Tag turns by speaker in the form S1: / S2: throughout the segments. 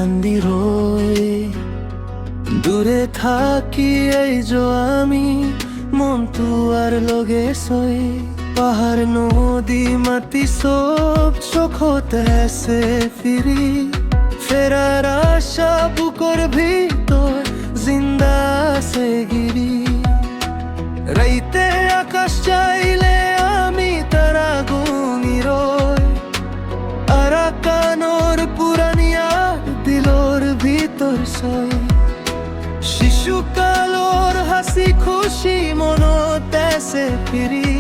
S1: কান্দি রই। দূরে থাকি এই যে আমি, মন তুয়ার লগে সই। পাহাড় নদী মাটি সব চোখতে হেসে ফিরি। ফেরার আশা বুকর ভিতর জিন্দা আছে গিরি। রাইতে আকাশ চাইলে আমি তারা গুনি রই। আরাকানোর পুরানিয়া দিলর ভিতর সই। শিশুকালোর হাসি খুশি মনত এসে ফিরি।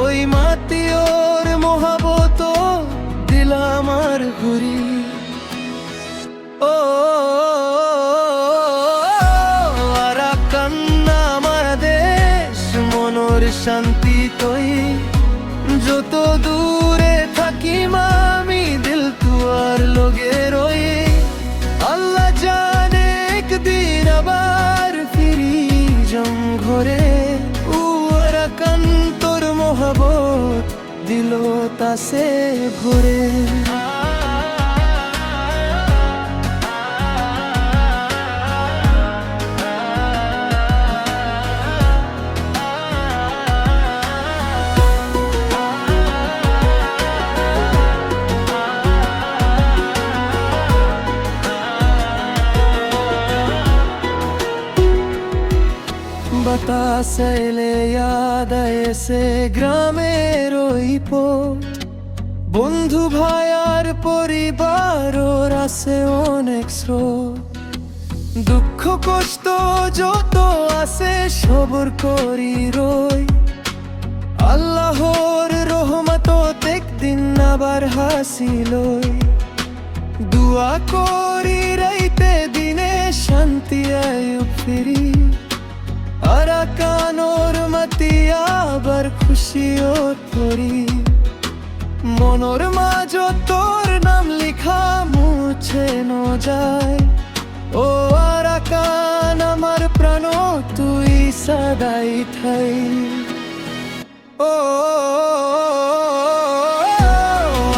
S1: ওই মাটি ওর মহাবত দিলাম আর ঘুরি। ও আরাকান আমার দেশ, মনোর শান্তি তৈ। যত দূরে থাকি আমি দিল তুয়ার লগে রই। আল্লাহ জানে একদিন আবার ফিরি জম ঘরে। আরাকান তোর মহাবত দিল তাসে ভরে। বাতাস এলে ইয়াদ এসে গ্রামের ওই পথ। বন্ধু ভাই আর পরিবার আছে অনেক স্রোত। দুঃখ কষ্ট যত আছে সবর করি রই। আল্লাহর রহমত একদিন আবার হাসিলই। দুয়া করি রাইতে দিনে শান্তি আয়ু ফিরি। আরাকানোর মাটি আবার খুশিও তরি। মনোর মাঝ তোর নাম লিখা মুছে ন যায়। ও আরাকান আমার প্রাণ তুই সদাই ঠাই। ও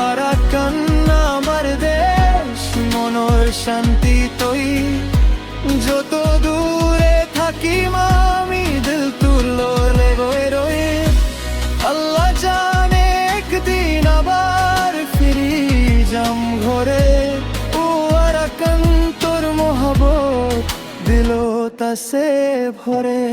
S1: আরাকান আমার দেশ, মনোর শান্তি তৈ। যত দূরে থাকি আমি দিল তুলো লেগে রই। আল্লাহ জানে একদিন আবার ফিরি যাম ঘরে। ও আরাকান তোর মহাবত দিল তাসে ভরে।